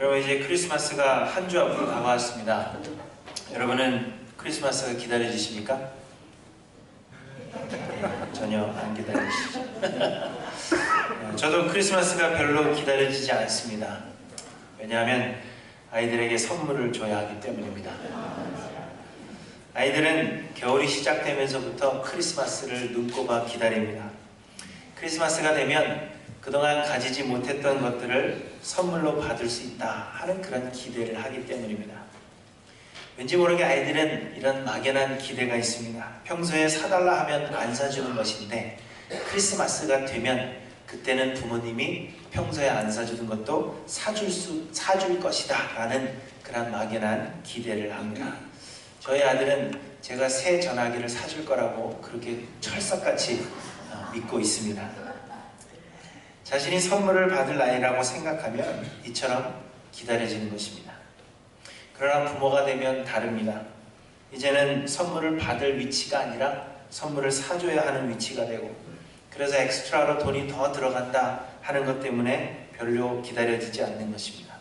여러분, 이제 크리스마스가 한 주 앞으로 다가왔습니다. 여러분은 크리스마스가 기다려지십니까? 전혀 안 기다려지시죠? 저도 크리스마스가 별로 기다려지지 않습니다. 왜냐하면 아이들에게 선물을 줘야 하기 때문입니다. 아이들은 겨울이 시작되면서부터 크리스마스를 눈꼽아 기다립니다. 크리스마스가 되면 그동안 가지지 못했던 것들을 선물로 받을 수 있다 하는 그런 기대를 하기 때문입니다. 왠지 모르게 아이들은 이런 막연한 기대가 있습니다. 평소에 사달라 하면 안 사주는 것인데 크리스마스가 되면 그때는 부모님이 평소에 안 사주는 것도 사줄 것이다 라는 그런 막연한 기대를 합니다. 저희 아들은 제가 새 전화기를 사줄 거라고 그렇게 철석같이 믿고 있습니다. 자신이 선물을 받을 나이라고 생각하면 이처럼 기다려지는 것입니다. 그러나 부모가 되면 다릅니다. 이제는 선물을 받을 위치가 아니라 선물을 사줘야 하는 위치가 되고, 그래서 엑스트라로 돈이 더 들어간다 하는 것 때문에 별로 기다려지지 않는 것입니다.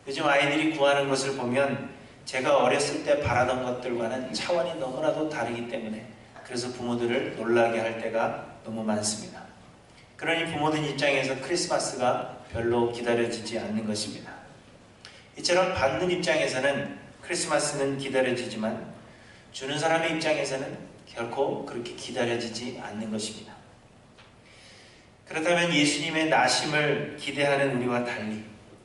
요즘 아이들이 구하는 것을 보면 제가 어렸을 때 바라던 것들과는 차원이 너무나도 다르기 때문에 그래서 부모들을 놀라게 할 때가 너무 많습니다. 그러니 부모들 입장에서 크리스마스가 별로 기다려지지 않는 것입니다. 이처럼 받는 입장에서는 크리스마스는 기다려지지만 주는 사람의 입장에서는 결코 그렇게 기다려지지 않는 것입니다. 그렇다면 예수님의 나심을 기대하는 우리와 달리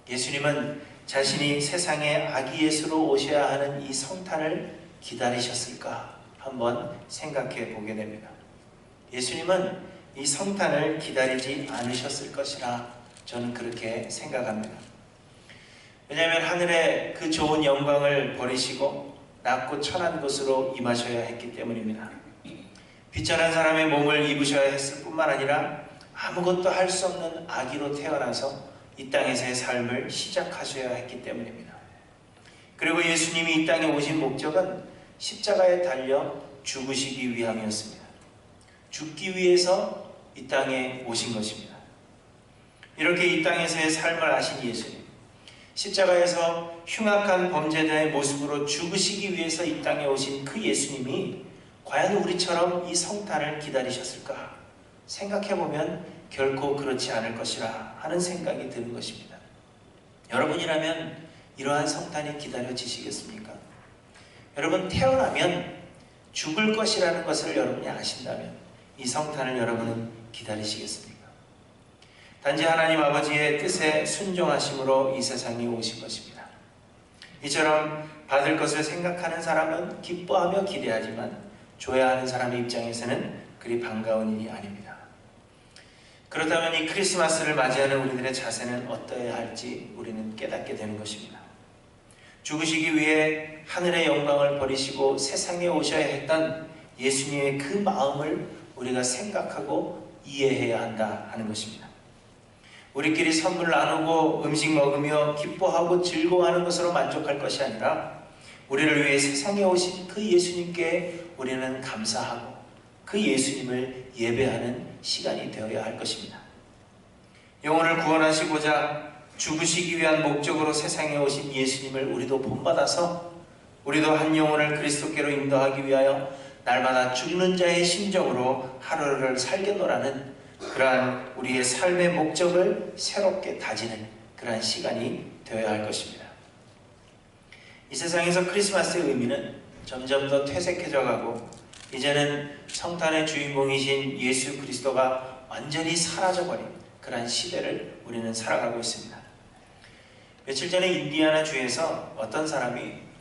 예수님은 자신이 세상에 아기 예수로 오셔야 하는 이 성탄을 기다리셨을까 한번 생각해 보게 됩니다. 예수님은 이 성탄을 기다리지 않으셨을 것이라 저는 그렇게 생각합니다. 왜냐하면 하늘의 그 좋은 영광을 버리시고 낮고 천한 곳으로 임하셔야 했기 때문입니다. 비천한 사람의 몸을 입으셔야 했을 뿐만 아니라 아무것도 할 수 없는 아기로 태어나서 이 땅에서의 삶을 시작하셔야 했기 때문입니다. 그리고 예수님이 이 땅에 오신 목적은 십자가에 달려 죽으시기 위함이었습니다. 죽기 위해서 이 땅에 오신 것입니다. 이렇게 이 땅에서의 삶을 아신 예수님, 십자가에서 흉악한 범죄자의 모습으로 죽으시기 위해서 이 땅에 오신 그 예수님이 과연 우리처럼 이 성탄을 기다리셨을까? 생각해보면 결코 그렇지 않을 것이라 하는 생각이 드는 것입니다. 여러분이라면 이러한 성탄이 기다려지시겠습니까? 여러분, 태어나면 죽을 것이라는 것을 여러분이 아신다면 이 성탄을 여러분은 기다리시겠습니까? 단지 하나님 아버지의 뜻에 순종하심으로 이 세상에 오신 것입니다. 이처럼 받을 것을 생각하는 사람은 기뻐하며 기대하지만 줘야 하는 사람의 입장에서는 그리 반가운 일이 아닙니다. 그렇다면 이 크리스마스를 맞이하는 우리들의 자세는 어떠해야 할지 우리는 깨닫게 되는 것입니다. 죽으시기 위해 하늘의 영광을 버리시고 세상에 오셔야 했던 예수님의 그 마음을 우리가 생각하고 이해해야 한다 하는 것입니다. 우리끼리 선물 나누고 음식 먹으며 기뻐하고 즐거워하는 것으로 만족할 것이 아니라 우리를 위해 세상에 오신 그 예수님께 우리는 감사하고 그 예수님을 예배하는 시간이 되어야 할 것입니다. 영혼을 구원하시고자 죽으시기 위한 목적으로 세상에 오신 예수님을 우리도 본받아서 우리도 한 영혼을 그리스도께로 인도하기 위하여 날마다 죽는 자의 심정으로 하루를 살겠노라는 그러한 우리의 삶의 목적을 새롭게 다지는 그러한 시간이 되어야 할 것입니다. 이 세상에서 크리스마스의 의미는 점점 더 퇴색해져 가고 이제는 성탄의 주인공이신 예수 그리스도가 완전히 사라져버린 그러한 시대를 우리는 살아가고 있습니다. 며칠 전에 인디아나 주에서 어떤 사람이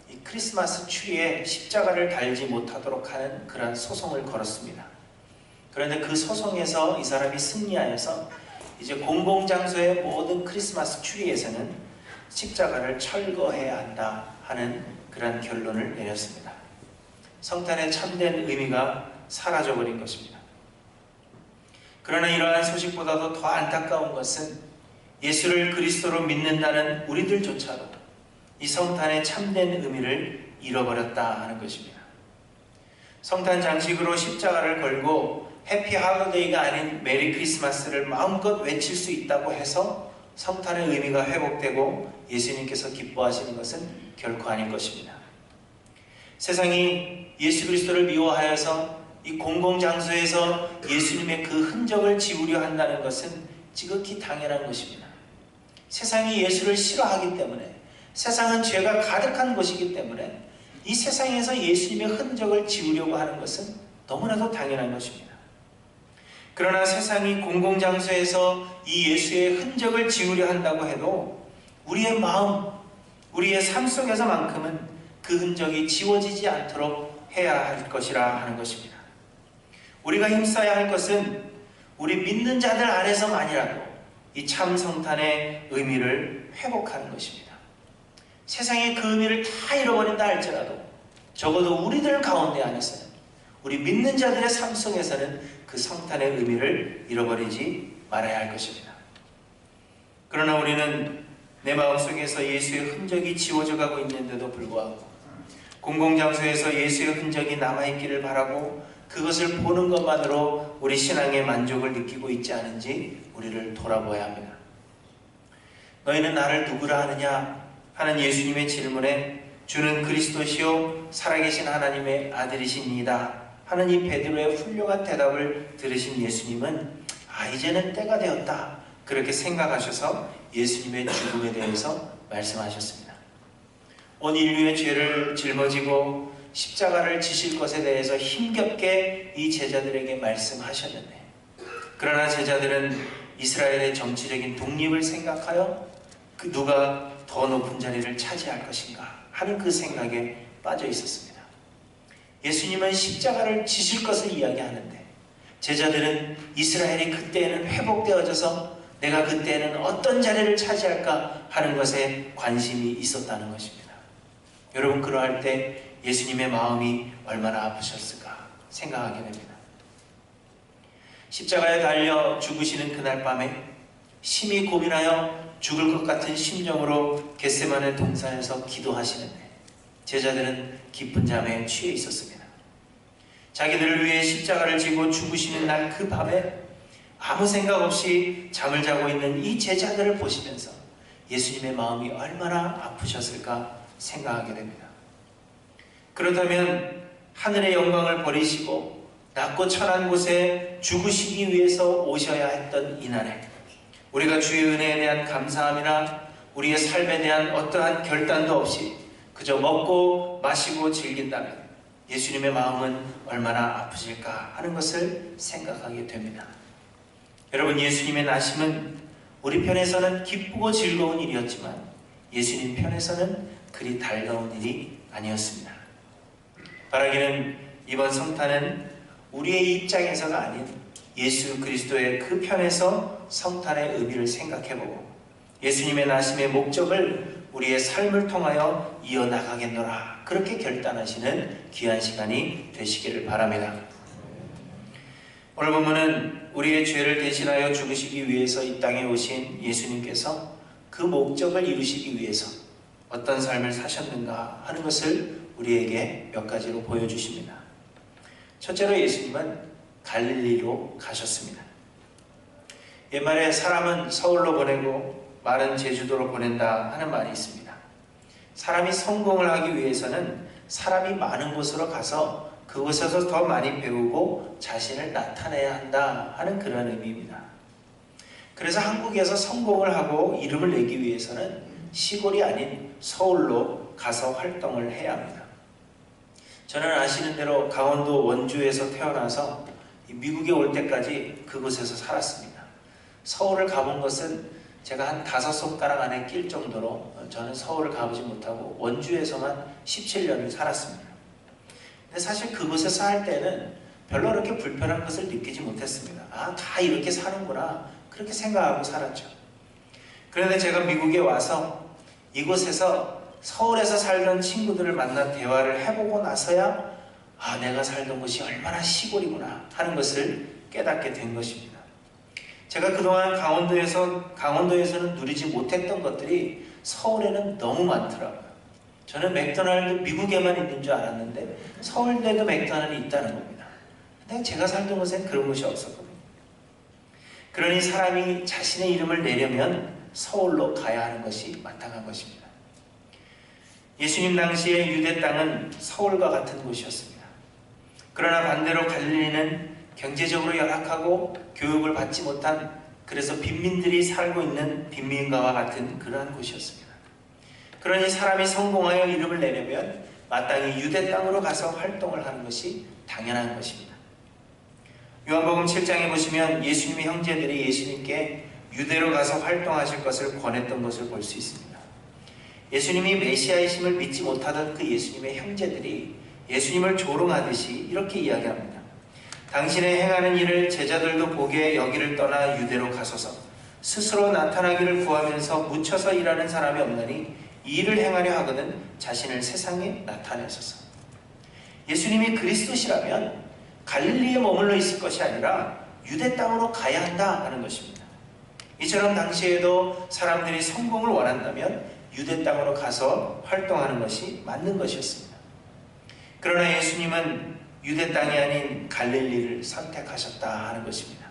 이 크리스마스 트리에 십자가를 달지 못하도록 하는 그러한 소송을 걸었습니다. 그런데 그 소송에서 이 사람이 승리하여서 이제 공공장소의 모든 크리스마스 트리에서는 십자가를 철거해야 한다 하는 그러한 결론을 내렸습니다. 성탄의 참된 의미가 사라져버린 것입니다. 그러나 이러한 소식보다도 더 안타까운 것은 예수를 그리스도로 믿는다는 우리들조차도 이 성탄의 참된 의미를 잃어버렸다 하는 것입니다. 성탄 장식으로 십자가를 걸고 해피 하버데이가 아닌 메리 크리스마스를 마음껏 외칠 수 있다고 해서 성탄의 의미가 회복되고 예수님께서 기뻐하시는 것은 결코 아닐 것입니다. 세상이 예수 그리스도를 미워하여서 이 공공장소에서 예수님의 그 흔적을 지우려 한다는 것은 지극히 당연한 것입니다. 세상이 예수를 싫어하기 때문에, 세상은 죄가 가득한 곳이기 때문에 이 세상에서 예수님의 흔적을 지우려고 하는 것은 너무나도 당연한 것입니다. 그러나 세상이 공공장소에서 이 예수의 흔적을 지우려 한다고 해도 우리의 마음, 우리의 삶 속에서만큼은 그 흔적이 지워지지 않도록 해야 할 것이라 하는 것입니다. 우리가 힘써야 할 것은 우리 믿는 자들 안에서만이라도 이 참 성탄의 의미를 회복하는 것입니다. 세상의 그 의미를 다 잃어버린다 할지라도 적어도 우리들 가운데 안에서는, 우리 믿는 자들의 삶 속에서는 그 성탄의 의미를 잃어버리지 말아야 할 것입니다. 그러나 우리는 내 마음속에서 예수의 흔적이 지워져 가고 있는데도 불구하고 공공장소에서 예수의 흔적이 남아있기를 바라고 그것을 보는 것만으로 우리 신앙의 만족을 느끼고 있지 않은지 우리를 돌아보아야 합니다. 너희는 나를 누구라 하느냐 하는 예수님의 질문에 주는 그리스도시요 살아계신 하나님의 아들이시니이다 하는 이 베드로의 훌륭한 대답을 들으신 예수님은 이제는 때가 되었다 그렇게 생각하셔서 예수님의 죽음에 대해서 말씀하셨습니다. 온 인류의 죄를 짊어지고 십자가를 지실 것에 대해서 힘겹게 이 제자들에게 말씀하셨는데, 그러나 제자들은 이스라엘의 정치적인 독립을 생각하여 그 누가 더 높은 자리를 차지할 것인가 하는 그 생각에 빠져 있었습니다. 예수님은 십자가를 지실 것을 이야기하는데 제자들은 이스라엘이 그때에는 회복되어져서 내가 그때에는 어떤 자리를 차지할까 하는 것에 관심이 있었다는 것입니다. 여러분, 그러할 때 예수님의 마음이 얼마나 아프셨을까 생각하게 됩니다. 십자가에 달려 죽으시는 그날 밤에 심히 고민하여 죽을 것 같은 심정으로 겟세마네 동산에서 기도하시는데 제자들은 깊은 잠에 취해 있었습니다. 자기들을 위해 십자가를 지고 죽으시는 날 그 밤에 아무 생각 없이 잠을 자고 있는 이 제자들을 보시면서 예수님의 마음이 얼마나 아프셨을까 생각하게 됩니다. 그렇다면 하늘의 영광을 버리시고 낮고 천한 곳에 죽으시기 위해서 오셔야 했던 이날에 우리가 주의 은혜에 대한 감사함이나 우리의 삶에 대한 어떠한 결단도 없이 그저 먹고 마시고 즐긴다면 예수님의 마음은 얼마나 아프실까 하는 것을 생각하게 됩니다. 여러분, 예수님의 나심은 우리 편에서는 기쁘고 즐거운 일이었지만 예수님 편에서는 그리 달가운 일이 아니었습니다. 바라기는 이번 성탄은 우리의 입장에서가 아닌 예수 그리스도의 그 편에서 성탄의 의미를 생각해보고 예수님의 나심의 목적을 우리의 삶을 통하여 이어나가겠노라 그렇게 결단하시는 귀한 시간이 되시기를 바랍니다. 오늘 본문은 우리의 죄를 대신하여 죽으시기 위해서 이 땅에 오신 예수님께서 그 목적을 이루시기 위해서 어떤 삶을 사셨는가 하는 것을 우리에게 몇 가지로 보여주십니다. 첫째로 예수님은 갈릴리로 가셨습니다. 옛말에 사람은 서울로 보내고 말은 제주도로 보낸다 하는 말이 있습니다. 사람이 성공을 하기 위해서는 사람이 많은 곳으로 가서 그곳에서 더 많이 배우고 자신을 나타내야 한다 하는 그런 의미입니다. 그래서 한국에서 성공을 하고 이름을 내기 위해서는 시골이 아닌 서울로 가서 활동을 해야 합니다. 저는 아시는 대로 강원도 원주에서 태어나서 미국에 올 때까지 그곳에서 살았습니다. 서울을 가본 것은 제가 한 5손가락 안에 낄 정도로 저는 서울을 가보지 못하고 원주에서만 17년을 살았습니다. 근데 사실 그곳에서 살 때는 별로 그렇게 불편한 것을 느끼지 못했습니다. 다 이렇게 사는구나 그렇게 생각하고 살았죠. 그런데 제가 미국에 와서 이곳에서 서울에서 살던 친구들을 만나 대화를 해보고 나서야 내가 살던 곳이 얼마나 시골이구나 하는 것을 깨닫게 된 것입니다. 제가 그동안 강원도에서는 누리지 못했던 것들이 서울에는 너무 많더라고요. 저는 맥도날드 미국에만 있는 줄 알았는데 서울에도 맥도날드가 있다는 겁니다. 근데 제가 살던 곳엔 그런 곳이 없었거든요. 그러니 사람이 자신의 이름을 내려면 서울로 가야 하는 것이 마땅한 것입니다. 예수님 당시에 유대 땅은 서울과 같은 곳이었습니다. 그러나 반대로 갈릴리는 경제적으로 열악하고 교육을 받지 못한, 그래서 빈민들이 살고 있는 빈민가와 같은 그러한 곳이었습니다. 그러니 사람이 성공하여 이름을 내려면 마땅히 유대 땅으로 가서 활동을 하는 것이 당연한 것입니다. 요한복음 7장에 보시면 예수님의 형제들이 예수님께 유대로 가서 활동하실 것을 권했던 것을 볼 수 있습니다. 예수님이 메시아이심을 믿지 못하던 그 예수님의 형제들이 예수님을 조롱하듯이 이렇게 이야기합니다. 당신의 행하는 일을 제자들도 보게 여기를 떠나 유대로 가소서. 스스로 나타나기를 구하면서 묻혀서 일하는 사람이 없나니 이 일을 행하려 하거든 자신을 세상에 나타내소서. 예수님이 그리스도시라면 갈릴리에 머물러 있을 것이 아니라 유대 땅으로 가야 한다 하는 것입니다. 이처럼 당시에도 사람들이 성공을 원한다면 유대 땅으로 가서 활동하는 것이 맞는 것이었습니다. 그러나 예수님은 유대 땅이 아닌 갈릴리를 선택하셨다 하는 것입니다.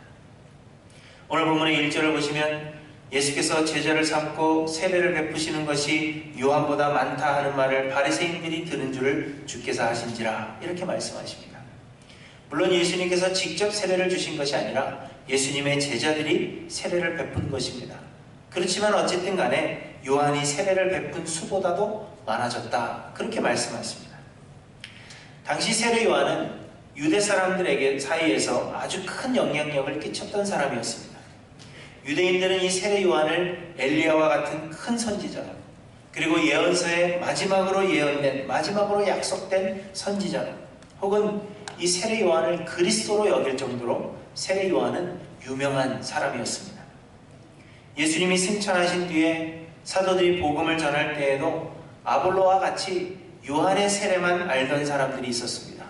오늘 본문의 1절을 보시면 예수께서 제자를 삼고 세례를 베푸시는 것이 요한보다 많다 하는 말을 바리새인들이 들은 줄을 주께서 아신지라 이렇게 말씀하십니다. 물론 예수님께서 직접 세례를 주신 것이 아니라 예수님의 제자들이 세례를 베푼 것입니다. 그렇지만 어쨌든 간에 요한이 세례를 베푼 수보다도 많아졌다 그렇게 말씀하십니다. 당시 세례 요한은 유대 사람들에게 사이에서 아주 큰 영향력을 끼쳤던 사람이었습니다. 유대인들은 이 세례 요한을 엘리야와 같은 큰 선지자, 그리고 예언서에 마지막으로 예언된, 마지막으로 약속된 선지자, 혹은 이 세례 요한을 그리스도로 여길 정도로 세례 요한은 유명한 사람이었습니다. 예수님이 승천하신 뒤에 사도들이 복음을 전할 때에도 아볼로와 같이 요한의 세례만 알던 사람들이 있었습니다.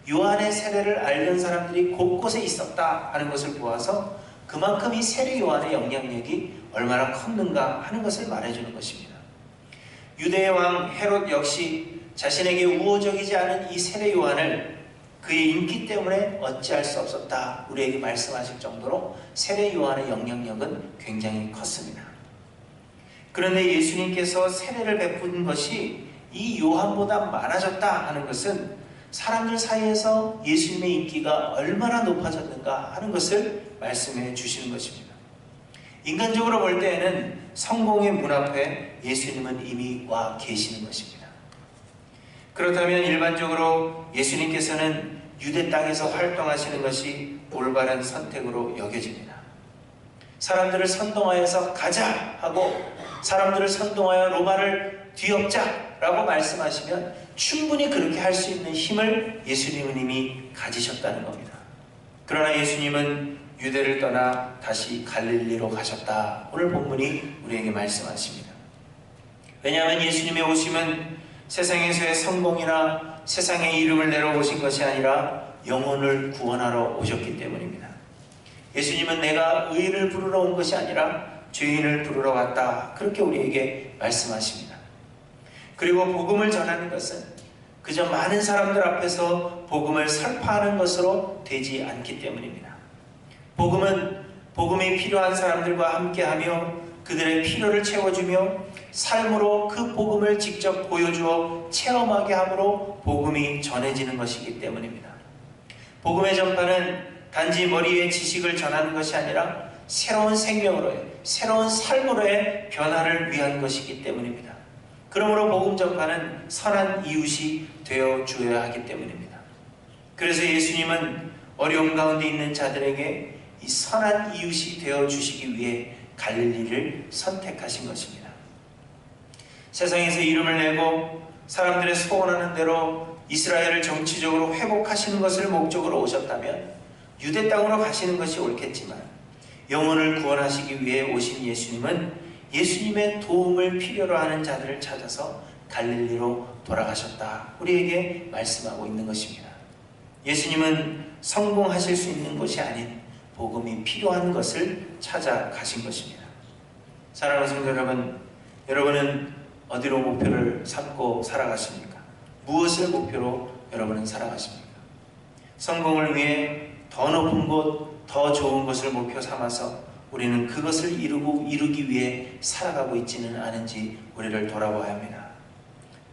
요한의 세례를 알던 사람들이 곳곳에 있었다 하는 것을 보아서 그만큼 이 세례 요한의 영향력이 얼마나 컸는가 하는 것을 말해주는 것입니다. 유대의 왕 헤롯 역시 자신에게 우호적이지 않은 이 세례 요한을 그의 인기 때문에 어찌할 수 없었다 우리에게 말씀하실 정도로 세례 요한의 영향력은 굉장히 컸습니다. 그런데 예수님께서 세례를 베푼 것이 이 요한보다 많아졌다 하는 것은 사람들 사이에서 예수님의 인기가 얼마나 높아졌는가 하는 것을 말씀해 주시는 것입니다. 인간적으로 볼 때에는 성공의 문 앞에 예수님은 이미 와 계시는 것입니다. 그렇다면 일반적으로 예수님께서는 유대 땅에서 활동하시는 것이 올바른 선택으로 여겨집니다. 사람들을 선동하여서 가자 하고 사람들을 선동하여 로마를 뒤엎자 라고 말씀하시면 충분히 그렇게 할 수 있는 힘을 예수님은 이미 가지셨다는 겁니다. 그러나 예수님은 유대를 떠나 다시 갈릴리로 가셨다. 오늘 본문이 우리에게 말씀하십니다. 왜냐하면 예수님의 오심은 세상에서의 성공이나 세상의 이름을 내려오신 것이 아니라 영혼을 구원하러 오셨기 때문입니다. 예수님은 내가 의인을 부르러 온 것이 아니라 죄인을 부르러 왔다. 그렇게 우리에게 말씀하십니다. 그리고 복음을 전하는 것은 그저 많은 사람들 앞에서 복음을 설파하는 것으로 되지 않기 때문입니다. 복음은 복음이 필요한 사람들과 함께하며 그들의 필요를 채워주며 삶으로 그 복음을 직접 보여주어 체험하게 함으로 복음이 전해지는 것이기 때문입니다. 복음의 전파는 단지 머리의 지식을 전하는 것이 아니라 새로운 생명으로의, 새로운 삶으로의 변화를 위한 것이기 때문입니다. 그러므로 복음 전파는 선한 이웃이 되어 주어야 하기 때문입니다. 그래서 예수님은 어려움 가운데 있는 자들에게 이 선한 이웃이 되어 주시기 위해 갈릴리를 선택하신 것입니다. 세상에서 이름을 내고 사람들의 소원하는 대로 이스라엘을 정치적으로 회복하시는 것을 목적으로 오셨다면 유대 땅으로 가시는 것이 옳겠지만 영혼을 구원하시기 위해 오신 예수님은 예수님의 도움을 필요로 하는 자들을 찾아서 갈릴리로 돌아가셨다. 우리에게 말씀하고 있는 것입니다. 예수님은 성공하실 수 있는 곳이 아닌 복음이 필요한 것을 찾아가신 것입니다. 사랑하는 성도 여러분, 여러분은 어디로 목표를 삼고 살아가십니까? 무엇을 목표로 여러분은 살아가십니까? 성공을 위해 더 높은 곳, 더 좋은 것을 목표 삼아서 우리는 그것을 이루기 위해 살아가고 있지는 않은지 우리를 돌아봐야 합니다.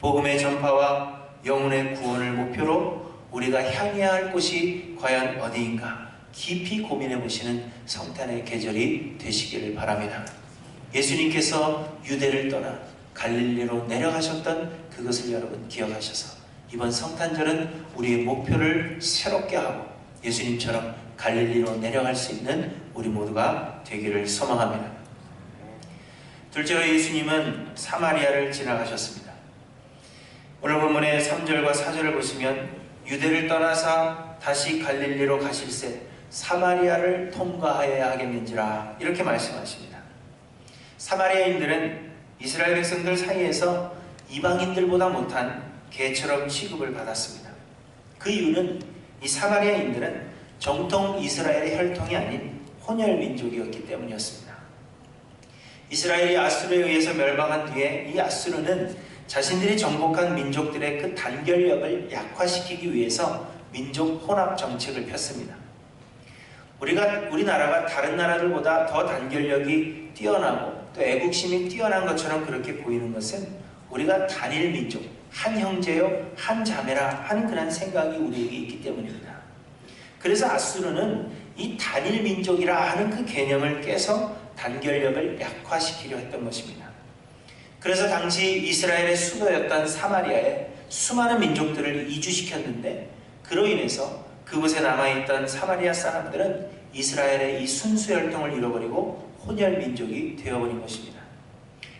복음의 전파와 영혼의 구원을 목표로 우리가 향해야 할 곳이 과연 어디인가 깊이 고민해 보시는 성탄의 계절이 되시기를 바랍니다. 예수님께서 유대를 떠나 갈릴리로 내려가셨던 그것을 여러분 기억하셔서 이번 성탄절은 우리의 목표를 새롭게 하고 예수님처럼 갈릴리로 내려갈 수 있는 우리 모두가 되기를 소망합니다. 둘째로 예수님은 사마리아를 지나가셨습니다. 오늘 본문의 3절과 4절을 보시면 유대를 떠나사 다시 갈릴리로 가실새 사마리아를 통과하여야 하겠는지라 이렇게 말씀하십니다. 사마리아인들은 이스라엘 백성들 사이에서 이방인들보다 못한 개처럼 취급을 받았습니다. 그 이유는 이 사마리아인들은 정통 이스라엘의 혈통이 아닌 혼혈 민족이었기 때문이었습니다. 이스라엘이 아수르에 의해서 멸망한 뒤에 이 아수르는 자신들이 정복한 민족들의 그 단결력을 약화시키기 위해서 민족 혼합 정책을 폈습니다. 우리나라가 다른 나라들보다 더 단결력이 뛰어나고 또 애국심이 뛰어난 것처럼 그렇게 보이는 것은 우리가 단일 민족, 한 형제요, 한 자매라 하는 그런 생각이 우리에게 있기 때문입니다. 그래서 아수르는 이 단일 민족이라 하는 그 개념을 깨서 단결력을 약화시키려 했던 것입니다. 그래서 당시 이스라엘의 수도였던 사마리아에 수많은 민족들을 이주시켰는데 그로 인해서 그곳에 남아있던 사마리아 사람들은 이스라엘의 이 순수 혈통을 잃어버리고 혼혈 민족이 되어버린 것입니다.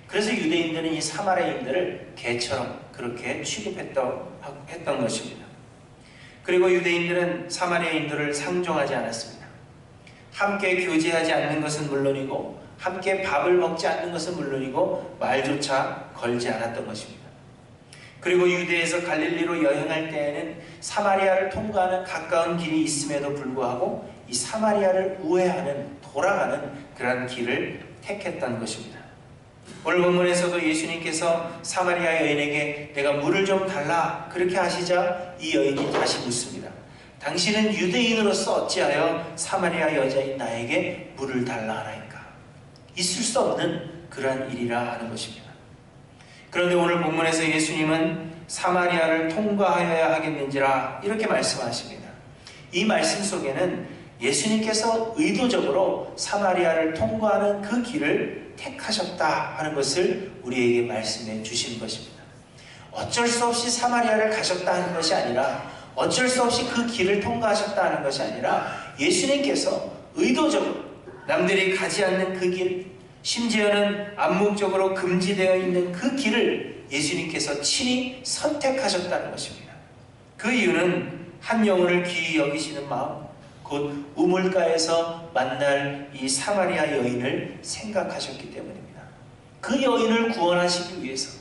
그래서 유대인들은 이 사마리아인들을 개처럼 그렇게 취급했던 것입니다. 그리고 유대인들은 사마리아인들을 상종하지 않았습니다. 함께 교제하지 않는 것은 물론이고 함께 밥을 먹지 않는 것은 물론이고 말조차 걸지 않았던 것입니다. 그리고 유대에서 갈릴리로 여행할 때에는 사마리아를 통과하는 가까운 길이 있음에도 불구하고 이 사마리아를 우회하는 돌아가는 그런 길을 택했던 것입니다. 오늘 본문에서도 예수님께서 사마리아 여인에게 내가 물을 좀 달라 그렇게 하시자 이 여인이 다시 묻습니다. 당신은 유대인으로서 어찌하여 사마리아 여자인 나에게 물을 달라 하나이까? 있을 수 없는 그러한 일이라 하는 것입니다. 그런데 오늘 본문에서 예수님은 사마리아를 통과하여야 하겠는지라 이렇게 말씀하십니다. 이 말씀 속에는 예수님께서 의도적으로 사마리아를 통과하는 그 길을 택하셨다 하는 것을 우리에게 말씀해 주신 것입니다. 어쩔 수 없이 사마리아를 가셨다 하는 것이 아니라 어쩔 수 없이 그 길을 통과하셨다 하는 것이 아니라 예수님께서 의도적으로 남들이 가지 않는 그 길, 심지어는 암묵적으로 금지되어 있는 그 길을 예수님께서 친히 선택하셨다는 것입니다. 그 이유는 한 영혼을 귀히 여기시는 마음, 곧 우물가에서 만날 이 사마리아 여인을 생각하셨기 때문입니다. 그 여인을 구원하시기 위해서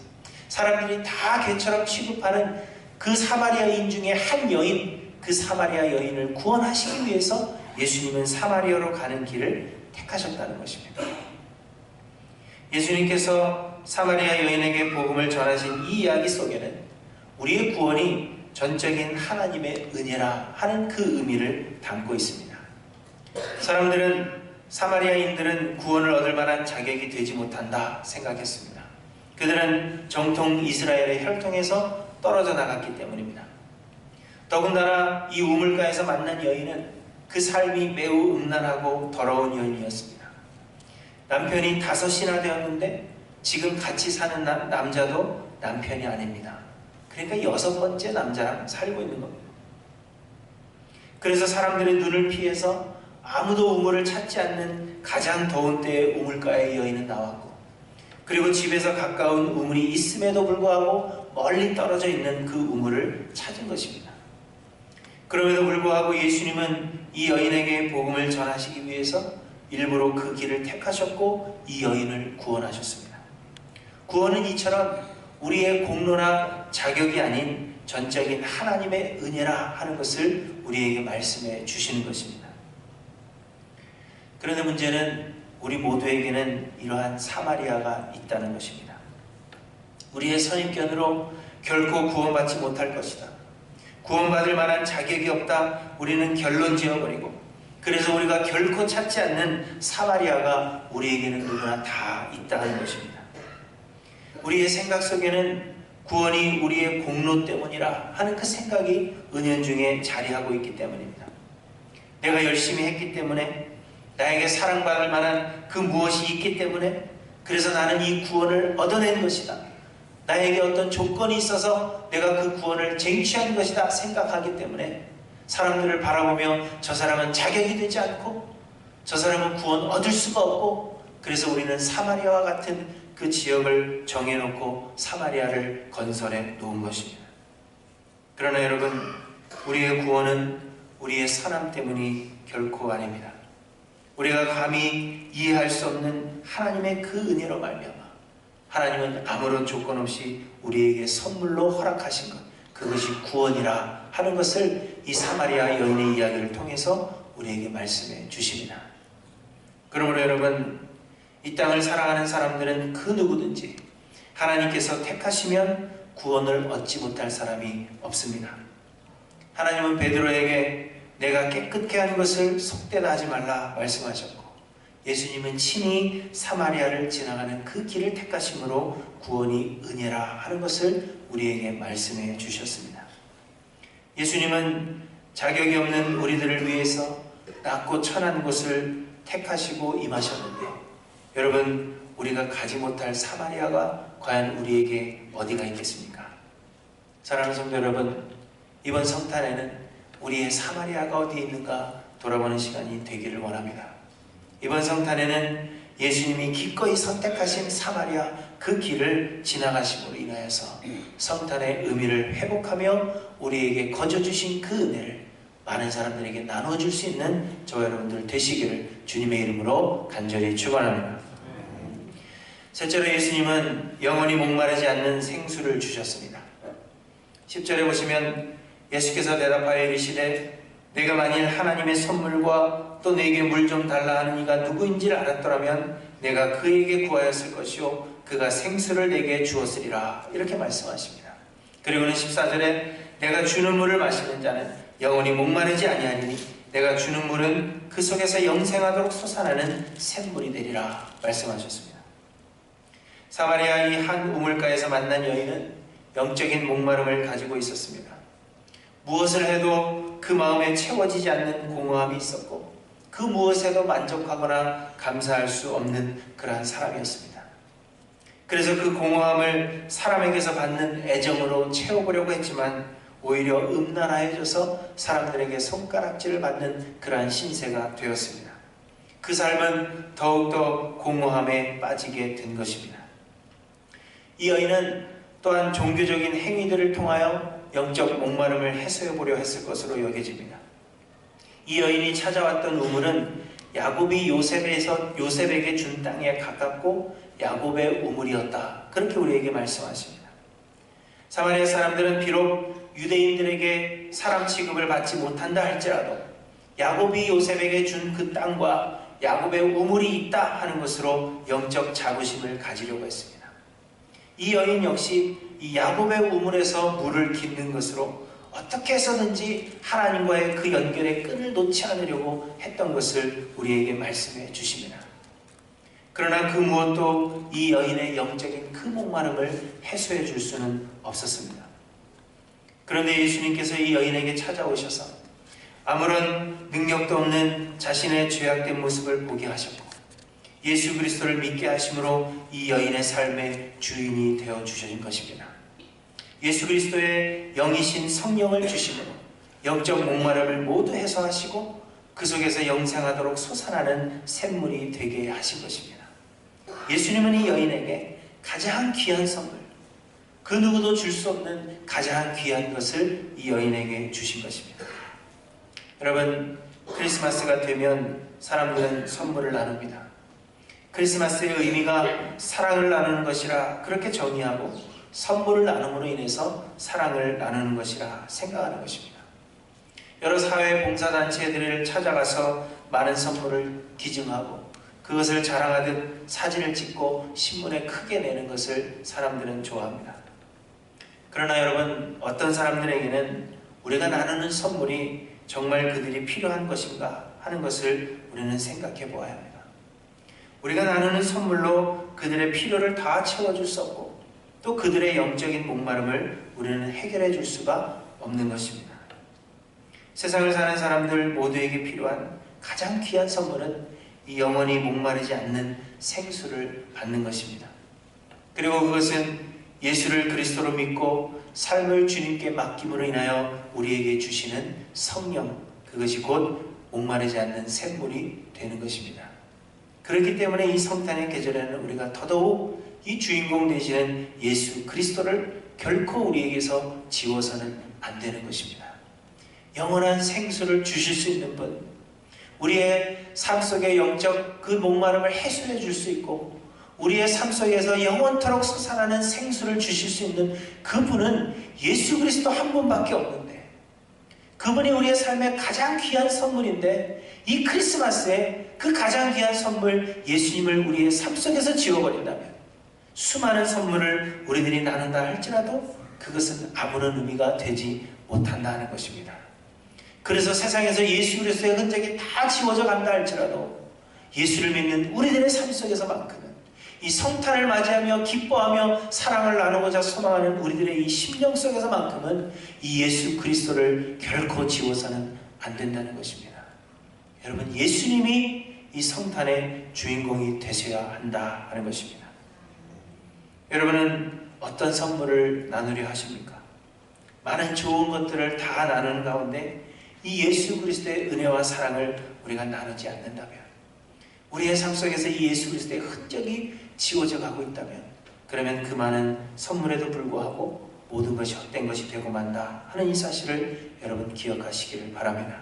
사람들이 다 개처럼 취급하는 그 사마리아인 중에 한 여인, 그 사마리아 여인을 구원하시기 위해서 예수님은 사마리아로 가는 길을 택하셨다는 것입니다. 예수님께서 사마리아 여인에게 복음을 전하신 이 이야기 속에는 우리의 구원이 전적인 하나님의 은혜라 하는 그 의미를 담고 있습니다. 사마리아인들은 구원을 얻을 만한 자격이 되지 못한다 생각했습니다. 그들은 정통 이스라엘의 혈통에서 떨어져 나갔기 때문입니다. 더군다나 이 우물가에서 만난 여인은 그 삶이 매우 음란하고 더러운 여인이었습니다. 남편이 5이나 되었는데 지금 같이 사는 남자도 남편이 아닙니다. 그러니까 6번째 남자랑 살고 있는 겁니다. 그래서 사람들의 눈을 피해서 아무도 우물을 찾지 않는 가장 더운 때에 우물가에 여인은 나왔고, 그리고 집에서 가까운 우물이 있음에도 불구하고 멀리 떨어져 있는 그 우물을 찾은 것입니다. 그럼에도 불구하고 예수님은 이 여인에게 복음을 전하시기 위해서 일부러 그 길을 택하셨고 이 여인을 구원하셨습니다. 구원은 이처럼 우리의 공로나 자격이 아닌 전적인 하나님의 은혜라 하는 것을 우리에게 말씀해 주시는 것입니다. 그런데 문제는 우리 모두에게는 이러한 사마리아가 있다는 것입니다. 우리의 선입견으로 결코 구원받지 못할 것이다, 구원받을 만한 자격이 없다, 우리는 결론 지어버리고 그래서 우리가 결코 찾지 않는 사마리아가 우리에게는 누구나 다 있다는 것입니다. 우리의 생각 속에는 구원이 우리의 공로 때문이라 하는 그 생각이 은연중에 자리하고 있기 때문입니다. 내가 열심히 했기 때문에, 나에게 사랑받을 만한 그 무엇이 있기 때문에, 그래서 나는 이 구원을 얻어낸 것이다, 나에게 어떤 조건이 있어서 내가 그 구원을 쟁취한 것이다 생각하기 때문에 사람들을 바라보며 저 사람은 자격이 되지 않고 저 사람은 구원 얻을 수가 없고, 그래서 우리는 사마리아와 같은 그 지역을 정해놓고 사마리아를 건설해 놓은 것입니다. 그러나 여러분, 우리의 구원은 우리의 선함 때문이 결코 아닙니다. 우리가 감히 이해할 수 없는 하나님의 그 은혜로 말미암아 하나님은 아무런 조건 없이 우리에게 선물로 허락하신 것, 그것이 구원이라 하는 것을 이 사마리아 여인의 이야기를 통해서 우리에게 말씀해 주십니다. 그러므로 여러분, 이 땅을 사랑하는 사람들은 그 누구든지 하나님께서 택하시면 구원을 얻지 못할 사람이 없습니다. 하나님은 베드로에게 내가 깨끗게 한 것을 속되다 하지 말라 말씀하셨고, 예수님은 친히 사마리아를 지나가는 그 길을 택하심으로 구원이 은혜라 하는 것을 우리에게 말씀해 주셨습니다. 예수님은 자격이 없는 우리들을 위해서 낮고 천한 곳을 택하시고 임하셨는데, 여러분, 우리가 가지 못할 사마리아가 과연 우리에게 어디가 있겠습니까? 사랑하는 성도 여러분, 이번 성탄에는 우리의 사마리아가 어디에 있는가 돌아보는 시간이 되기를 원합니다. 이번 성탄에는 예수님이 기꺼이 선택하신 사마리아 그 길을 지나가심으로 인하여서 성탄의 의미를 회복하며 우리에게 거저주신 그 은혜를 많은 사람들에게 나눠줄 수 있는 저와 여러분들 되시기를 주님의 이름으로 간절히 축원합니다. 셋째로, 예수님은 영원히 목마르지 않는 생수를 주셨습니다. 10절에 보시면 예수께서 대답하여 이르시되 내가 만일 하나님의 선물과 또 내게 물 좀 달라 하는 이가 누구인지를 알았더라면 내가 그에게 구하였을 것이요 그가 생수를 내게 주었으리라, 이렇게 말씀하십니다. 그리고는 14절에 내가 주는 물을 마시는 자는 영원히 목마르지 아니하리니 내가 주는 물은 그 속에서 영생하도록 솟아나는 샘물이 되리라 말씀하셨습니다. 사마리아 이 한 우물가에서 만난 여인은 영적인 목마름을 가지고 있었습니다. 무엇을 해도 그 마음에 채워지지 않는 공허함이 있었고, 그 무엇에도 만족하거나 감사할 수 없는 그러한 사람이었습니다. 그래서 그 공허함을 사람에게서 받는 애정으로 채워보려고 했지만 오히려 음란하여져서 사람들에게 손가락질을 받는 그러한 신세가 되었습니다. 그 삶은 더욱더 공허함에 빠지게 된 것입니다. 이 여인은 또한 종교적인 행위들을 통하여 영적 목마름을 해소해 보려 했을 것으로 여겨집니다. 이 여인이 찾아왔던 우물은 야곱이 요셉에게 준 땅에 가깝고 야곱의 우물이었다, 그렇게 우리에게 말씀하십니다. 사마리아 사람들은 비록 유대인들에게 사람 취급을 받지 못한다 할지라도 야곱이 요셉에게 준 그 땅과 야곱의 우물이 있다 하는 것으로 영적 자부심을 가지려고 했습니다. 이 여인 역시 이 야곱의 우물에서 물을 깃는 것으로 어떻게 해서든지 하나님과의 그 연결의 끈을 놓지 않으려고 했던 것을 우리에게 말씀해 주십니다. 그러나 그 무엇도 이 여인의 영적인 그 목마름을 해소해 줄 수는 없었습니다. 그런데 예수님께서 이 여인에게 찾아오셔서 아무런 능력도 없는 자신의 죄악된 모습을 보게 하셨고 예수 그리스도를 믿게 하심으로 이 여인의 삶의 주인이 되어 주신 것입니다. 예수 그리스도의 영이신 성령을 주심으로 영적 목마름을 모두 해소하시고 그 속에서 영생하도록 솟아나는 샘물이 되게 하신 것입니다. 예수님은 이 여인에게 가장 귀한 선물, 그 누구도 줄 수 없는 가장 귀한 것을 이 여인에게 주신 것입니다. 여러분, 크리스마스가 되면 사람들은 선물을 나눕니다. 크리스마스의 의미가 사랑을 나누는 것이라 그렇게 정의하고 선물을 나눔으로 인해서 사랑을 나누는 것이라 생각하는 것입니다. 여러 사회 봉사단체들을 찾아가서 많은 선물을 기증하고 그것을 자랑하듯 사진을 찍고 신문에 크게 내는 것을 사람들은 좋아합니다. 그러나 여러분, 어떤 사람들에게는 우리가 나누는 선물이 정말 그들이 필요한 것인가 하는 것을 우리는 생각해 보아야 합니다. 우리가 나누는 선물로 그들의 필요를 다 채워줄 수 없고 또 그들의 영적인 목마름을 우리는 해결해 줄 수가 없는 것입니다. 세상을 사는 사람들 모두에게 필요한 가장 귀한 선물은 이 영원히 목마르지 않는 생수를 받는 것입니다. 그리고 그것은 예수를 그리스도로 믿고 삶을 주님께 맡김으로 인하여 우리에게 주시는 성령, 그것이 곧 목마르지 않는 샘물이 되는 것입니다. 그렇기 때문에 이 성탄의 계절에는 우리가 더더욱 이 주인공 되시는 예수 그리스도를 결코 우리에게서 지워서는 안 되는 것입니다. 영원한 생수를 주실 수 있는 분, 우리의 삶 속의 영적 그 목마름을 해소해 줄 수 있고 우리의 삶 속에서 영원토록 솟아나는 생수를 주실 수 있는 그분은 예수 그리스도 한 분밖에 없는데, 그분이 우리의 삶의 가장 귀한 선물인데, 이 크리스마스에 그 가장 귀한 선물 예수님을 우리의 삶 속에서 지워버린다면 수많은 선물을 우리들이 나눈다 할지라도 그것은 아무런 의미가 되지 못한다 하는 것입니다. 그래서 세상에서 예수 그리스도의 흔적이 다 지워져 간다 할지라도 예수를 믿는 우리들의 삶 속에서만큼은, 이 성탄을 맞이하며 기뻐하며 사랑을 나누고자 소망하는 우리들의 이 심령 속에서만큼은 이 예수 그리스도를 결코 지워서는 안 된다는 것입니다. 여러분, 예수님이 이 성탄의 주인공이 되셔야 한다 하는 것입니다. 여러분은 어떤 선물을 나누려 하십니까? 많은 좋은 것들을 다 나누는 가운데 이 예수 그리스도의 은혜와 사랑을 우리가 나누지 않는다면, 우리의 삶 속에서 이 예수 그리스도의 흔적이 지워져 가고 있다면, 그러면 그 많은 선물에도 불구하고 모든 것이 헛된 것이 되고 만다 하는 이 사실을 여러분 기억하시기를 바랍니다.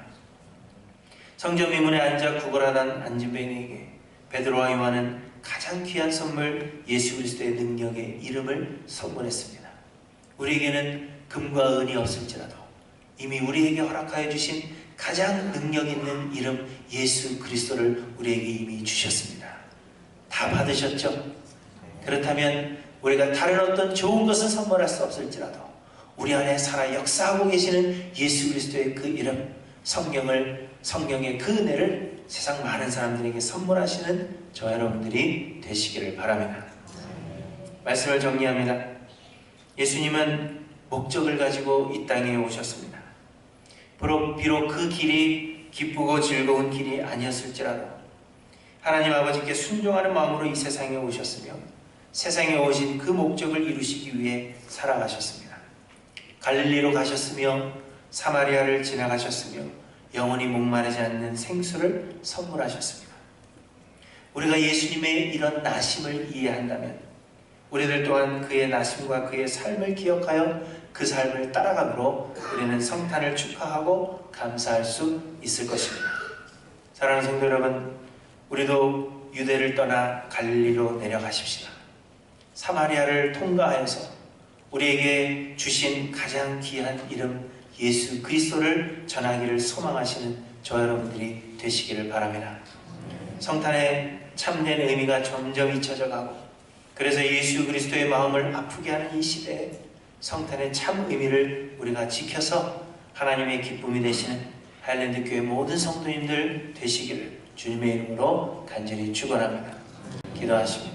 성전 미문에 앉아 구걸하던 안진뱅이에게 베드로와 요한은 가장 귀한 선물 예수 그리스도의 능력의 이름을 선물했습니다. 우리에게는 금과 은이 없을지라도 이미 우리에게 허락하여 주신 가장 능력 있는 이름 예수 그리스도를 우리에게 이미 주셨습니다. 다 받으셨죠? 그렇다면 우리가 다른 어떤 좋은 것은 선물할 수 없을지라도 우리 안에 살아 역사하고 계시는 예수 그리스도의 그 이름, 성령의 그 은혜를 세상 많은 사람들에게 선물하시는 저 여러분들이 되시기를 바랍니다. 말씀을 정리합니다. 예수님은 목적을 가지고 이 땅에 오셨습니다. 비록 그 길이 기쁘고 즐거운 길이 아니었을지라도 하나님 아버지께 순종하는 마음으로 이 세상에 오셨으며 세상에 오신 그 목적을 이루시기 위해 살아가셨습니다. 갈릴리로 가셨으며 사마리아를 지나가셨으며 영원히 목마르지 않는 생수를 선물하셨습니다. 우리가 예수님의 이런 나심을 이해한다면 우리들 또한 그의 나심과 그의 삶을 기억하여 그 삶을 따라감으로 우리는 성탄을 축하하고 감사할 수 있을 것입니다. 사랑하는 성도 여러분, 우리도 유대를 떠나 갈릴리로 내려가십시다. 사마리아를 통과하여서 우리에게 주신 가장 귀한 이름 예수 그리스도를 전하기를 소망하시는 저 여러분들이 되시기를 바랍니다. 성탄의 참된 의미가 점점 잊혀져 가고, 그래서 예수 그리스도의 마음을 아프게 하는 이 시대에 성탄의 참 의미를 우리가 지켜서 하나님의 기쁨이 되시는 하일랜드 교회 모든 성도님들 되시기를 주님의 이름으로 간절히 축원합니다. 기도하십니다.